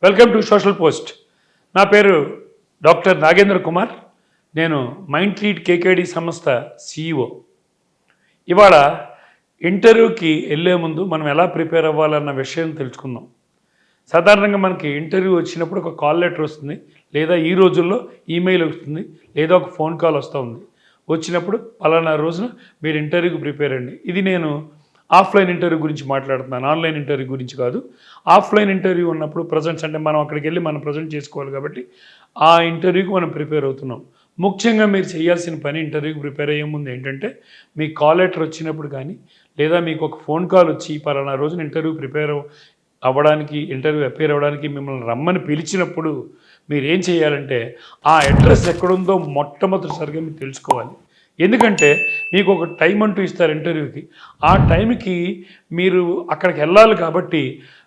Welcome to social post. నా పేరు doctor Nagendra Kumar. నేను మైండ్ ట్రీట్ కేకేడి సంస్థ CEO. ఇవాళ ఇంటర్వ్యూకి వెళ్ళే ముందు మనం ఎలా ప్రిపేర్ అవ్వాలన్న విషయం తెలుసుకుందాం. సాధారణంగా మనకి ఇంటర్వ్యూ వచ్చినప్పుడు ఒక కాల్ లెటర్ వస్తుంది, లేదా ఈ రోజుల్లో ఈమెయిల్ వస్తుంది, లేదా ఒక ఫోన్ కాల్ వస్తూ ఉంది. వచ్చినప్పుడు పలానా రోజున మీరు ఇంటర్వ్యూకి ప్రిపేర్ అండి. ఇది నేను ఆఫ్లైన్ ఇంటర్వ్యూ గురించి మాట్లాడుతున్నాను, ఆన్లైన్ ఇంటర్వ్యూ గురించి కాదు. ఆఫ్లైన్ ఇంటర్వ్యూ ఉన్నప్పుడు ప్రజెంట్స్ అంటే మనం అక్కడికి వెళ్ళి మనం ప్రజెంట్ చేసుకోవాలి కాబట్టి ఆ ఇంటర్వ్యూకి మనం ప్రిపేర్ అవుతున్నాం. ముఖ్యంగా మీరు చేయాల్సిన పని ఇంటర్వ్యూకి ప్రిపేర్ అయ్యే ముందు ఏంటంటే, మీ కాల్ లెటర్ వచ్చినప్పుడు కానీ, లేదా మీకు ఒక ఫోన్ కాల్ వచ్చి పలానా రోజున ఇంటర్వ్యూ ప్రిపేర్ అవ్వడానికి, ఇంటర్వ్యూ అపేర్ అవ్వడానికి మిమ్మల్ని రమ్మని పిలిచినప్పుడు మీరు ఏం చేయాలంటే, ఆ అడ్రస్ ఎక్కడుందో మొట్టమొదటిసారిగా మీరు తెలుసుకోవాలి. ఎందుకంటే మీకు ఒక టైం అంటూ ఇస్తారు ఇంటర్వ్యూకి. ఆ టైంకి మీరు అక్కడికి వెళ్ళాలి కాబట్టి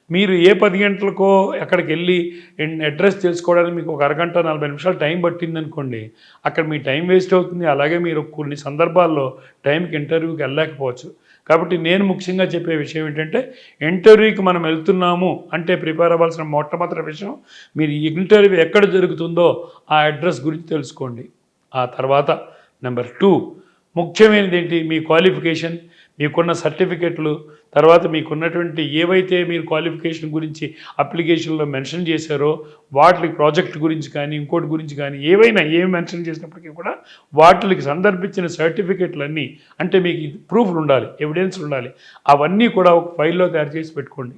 మీరు ఏ 10 గంటలకో అక్కడికి వెళ్ళి అడ్రస్ తెలుసుకోవడానికి మీకు ఒక అరగంట 40 నిమిషాలు టైం పట్టిందనుకోండి, అక్కడ మీ టైం వేస్ట్ అవుతుంది. అలాగే మీరు కొన్ని సందర్భాల్లో టైంకి ఇంటర్వ్యూకి వెళ్ళలేకపోవచ్చు. కాబట్టి నేను ముఖ్యంగా చెప్పే విషయం ఏంటంటే, ఇంటర్వ్యూకి మనం వెళ్తున్నాము అంటే ప్రిపేర్ అవ్వాల్సిన మొట్టమొదటి విషయం, మీరు ఇంటర్వ్యూ ఎక్కడ జరుగుతుందో ఆ అడ్రస్ గురించి తెలుసుకోండి. ఆ తర్వాత నెంబర్ 2 ముఖ్యమైనది ఏంటి, మీ క్వాలిఫికేషన్, మీకున్న సర్టిఫికెట్లు, తర్వాత మీకున్నటువంటి ఏవైతే మీరు క్వాలిఫికేషన్ గురించి అప్లికేషన్లో మెన్షన్ చేశారో వాటికి ప్రాజెక్ట్ గురించి కానీ ఇంకోటి గురించి కానీ ఏవైనా ఏమి మెన్షన్ చేసినప్పటికీ కూడా వాటికి సందర్భించిన సర్టిఫికెట్లన్నీ, అంటే మీకు ప్రూఫ్లు ఉండాలి, ఎవిడెన్స్ ఉండాలి. అవన్నీ కూడా ఒక ఫైల్లో తయారు చేసి పెట్టుకోండి.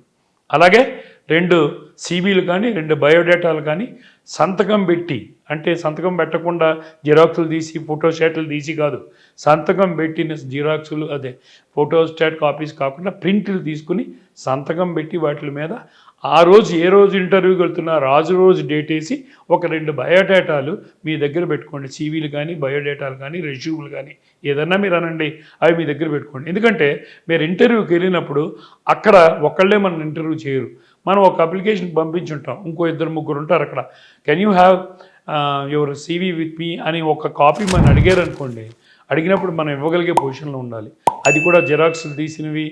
అలాగే 2 CVలు కానీ 2 బయోడేటాలు కానీ సంతకం పెట్టి, అంటే సంతకం పెట్టకుండా జిరాక్సులు తీసి ఫోటోస్టాట్లు తీసి కాదు, సంతకం పెట్టిన జిరాక్సులు అదే ఫోటోస్టాట్ కాపీస్ కాకుండా ప్రింట్లు తీసుకుని సంతకం పెట్టి వాటి మీద ఆ రోజు ఏ రోజు ఇంటర్వ్యూకి వెళ్తున్నారు రోజు డేట్ వేసి ఒక 2 బయోడేటాలు మీ దగ్గర పెట్టుకోండి. CVలు కానీ బయోడేటాలు కానీ రెజ్యూమ్లు కానీ ఏదన్నా మీరు అనండి, అవి మీ దగ్గర పెట్టుకోండి. ఎందుకంటే మీరు ఇంటర్వ్యూకి వెళ్ళినప్పుడు అక్కడ ఒకళ్ళే మనం ఇంటర్వ్యూ చేయరు. మనం ఒక అప్లికేషన్ పంపించుంటాం, ఇంకో 2-3 ఉంటారు అక్కడ. Can you have your CV with me అని ఒక కాపీ మనం అడిగారు అనుకోండి, అడిగినప్పుడు మనం ఇవ్వగలిగే పొజిషన్లో ఉండాలి. అది కూడా జిరాక్స్లు తీసినవి,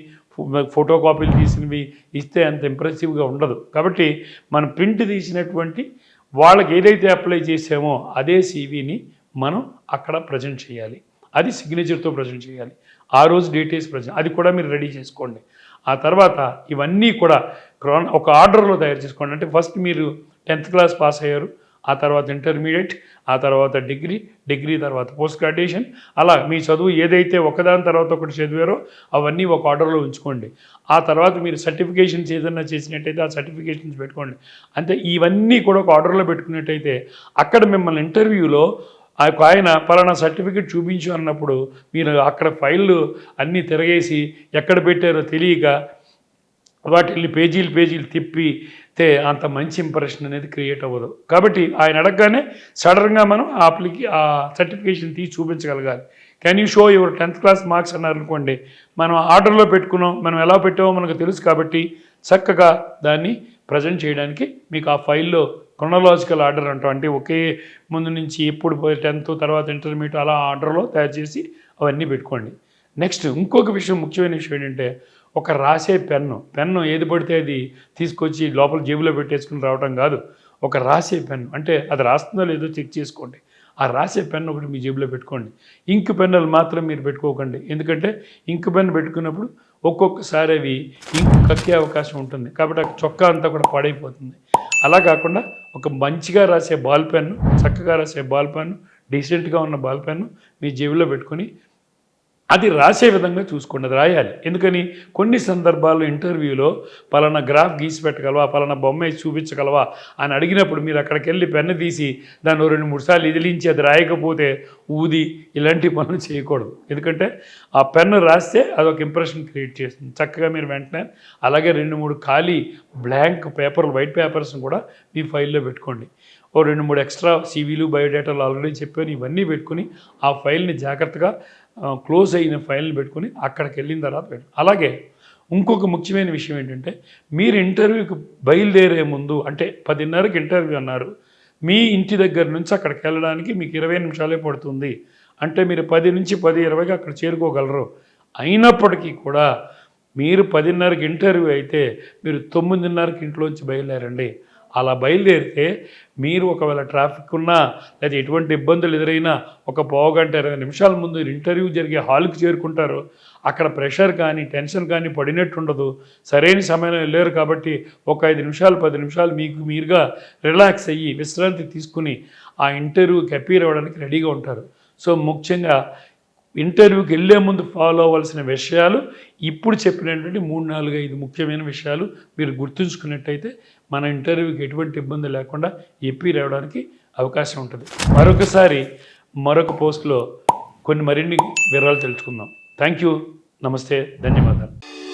ఫోటో కాపీలు తీసినవి ఇస్తే అంత ఇంప్రెసివ్గా ఉండదు. కాబట్టి మనం ప్రింట్ తీసినటువంటి వాళ్ళకి ఏదైతే అప్లై చేసామో అదే CVని మనం అక్కడ ప్రజెంట్ చేయాలి. అది సిగ్నేచర్తో ప్రజెంట్ చేయాలి. ఆ రోజు డేటేస్ ప్రజెంట్, అది కూడా మీరు రెడీ చేసుకోండి. ఆ తర్వాత ఇవన్నీ కూడా ఒక ఆర్డర్లో తయారు చేసుకోండి. అంటే ఫస్ట్ మీరు 10th క్లాస్ పాస్ అయ్యారు, ఆ తర్వాత ఇంటర్మీడియట్, ఆ తర్వాత డిగ్రీ తర్వాత పోస్ట్ గ్రాడ్యుయేషన్, అలా మీ చదువు ఏదైతే ఒకదాని తర్వాత ఒకటి చదివారో అవన్నీ ఒక ఆర్డర్లో ఉంచుకోండి. ఆ తర్వాత మీరు సర్టిఫికేషన్స్ ఏదైనా చేసినట్టయితే ఆ సర్టిఫికేషన్స్ పెట్టుకోండి. అంటే ఇవన్నీ కూడా ఒక ఆర్డర్లో పెట్టుకున్నట్టయితే అక్కడ మిమ్మల్ని ఇంటర్వ్యూలో ఆయన పలానా సర్టిఫికేట్ చూపించు అన్నప్పుడు మీరు అక్కడ ఫైళ్ళు అన్నీ తిరగేసి ఎక్కడ పెట్టారో తెలియక వాటిని పేజీలు తిప్పితే అంత మంచి ఇంప్రెషన్ అనేది క్రియేట్ అవ్వదు. కాబట్టి ఆయన అడగగానే సడన్గా మనం ఆ సర్టిఫికేషన్ తీసి చూపించగలగాలి. Can you show your 10th class marks అన్నారు అనుకోండి, మనం ఆర్డర్లో పెట్టుకున్నాం, మనం ఎలా పెట్టామో మనకు తెలుసు కాబట్టి చక్కగా దాన్ని ప్రజెంట్ చేయడానికి మీకు ఆ ఫైల్లో క్రొనలాజికల్ ఆర్డర్ అంటాం, అంటే ఒకే ముందు నుంచి ఎప్పుడు 10th తర్వాత ఇంటర్మీడియట్ అలా ఆర్డర్లో తయారు చేసి అవన్నీ పెట్టుకోండి. నెక్స్ట్ ఇంకొక విషయం, ముఖ్యమైన విషయం ఏంటంటే, ఒక రాసే పెన్ను ఏది పడితే అది తీసుకొచ్చి లోపల జేబులో పెట్టేసుకుని రావడం కాదు. ఒక రాసే పెన్ను, అంటే అది రాస్తుందో లేదో చెక్ చేసుకోండి. ఆ రాసే పెన్ను ఒకటి మీ జేబులో పెట్టుకోండి. ఇంక్ పెన్నులు మాత్రం మీరు పెట్టుకోకండి. ఎందుకంటే ఇంక్ పెన్ను పెట్టుకున్నప్పుడు ఒక్కొక్కసారి అవి ఇంక్ కక్కే అవకాశం ఉంటుంది. కాబట్టి ఆ చొక్కా అంతా కూడా పాడైపోతుంది. అలా కాకుండా ఒక మంచిగా రాసే బాల్ పెన్ను, చక్కగా రాసే బాల్ పెన్ను, డీసెంట్గా ఉన్న బాల్ పెన్ను మీ జేబులో పెట్టుకొని అది రాసే విధంగా చూసుకోండి. అది రాయాలి. ఎందుకని, కొన్ని సందర్భాల్లో ఇంటర్వ్యూలో పలానా గ్రాఫ్ గీసి పెట్టగలవా, పలానా బొమ్మ వేసి చూపించగలవా అని అడిగినప్పుడు మీరు అక్కడికి వెళ్ళి పెన్ను తీసి దాన్ని 2-3 సార్లు ఇదిలించి అది రాయకపోతే ఊది ఇలాంటి పనులు చేయకూడదు. ఎందుకంటే ఆ పెన్ను రాస్తే అదొక ఇంప్రెషన్ క్రియేట్ చేస్తుంది. చక్కగా మీరు వెంటనే అలాగే 2-3 ఖాళీ బ్లాంక్ పేపర్లు, వైట్ పేపర్స్ని కూడా మీ ఫైల్లో పెట్టుకోండి. 2-3 ఎక్స్ట్రా CVలు బయోడేటాలు ఆల్రెడీ చెప్పాను, ఇవన్నీ పెట్టుకుని ఆ ఫైల్ని జాగ్రత్తగా క్లోజ్ అయిన ఫైల్ని పెట్టుకుని అక్కడికి వెళ్ళిన తర్వాత అలాగే ఇంకొక ముఖ్యమైన విషయం ఏంటంటే, మీరు ఇంటర్వ్యూకి బయలుదేరే ముందు, అంటే 10:30కి ఇంటర్వ్యూ అన్నారు, మీ ఇంటి దగ్గర నుంచి అక్కడికి వెళ్ళడానికి మీకు 20 నిమిషాలే పడుతుంది. అంటే మీరు 10 నుంచి 10:20కి అక్కడ చేరుకోగలరు. అయినప్పటికీ కూడా మీరు 10:30కి ఇంటర్వ్యూ అయితే మీరు 9:30కి ఇంట్లోంచి బయలుదేరండి. అలా బయలుదేరితే మీరు ఒకవేళ ట్రాఫిక్ ఉన్నా లేదా ఎటువంటి ఇబ్బందులు ఎదురైనా ఒక పావుగంట 20 నిమిషాల ముందు ఇంటర్వ్యూ జరిగే హాల్కి చేరుకుంటారు. అక్కడ ప్రెషర్ కానీ టెన్షన్ కానీ పడినట్టు ఉండదు. సరైన సమయంలో వెళ్ళారు కాబట్టి ఒక 5 నిమిషాలు 10 నిమిషాలు మీకు మీరుగా రిలాక్స్ అయ్యి విశ్రాంతి తీసుకుని ఆ ఇంటర్వ్యూకి అపీర్ అవ్వడానికి రెడీగా ఉంటారు. సో ముఖ్యంగా ఇంటర్వ్యూకి వెళ్ళే ముందు ఫాలో అవ్వాల్సిన విషయాలు ఇప్పుడు చెప్పినటువంటి 3, 4, 5 ముఖ్యమైన విషయాలు మీరు గుర్తుంచుకున్నట్టయితే మన ఇంటర్వ్యూకి ఎటువంటి ఇబ్బంది లేకుండా అపీర్ అవ్వడానికి అవకాశం ఉంటుంది. మరొకసారి మరొక పోస్ట్లో మరిన్ని వివరాలు తెలుసుకుందాం. Thank you. నమస్తే. ధన్యవాదాలు.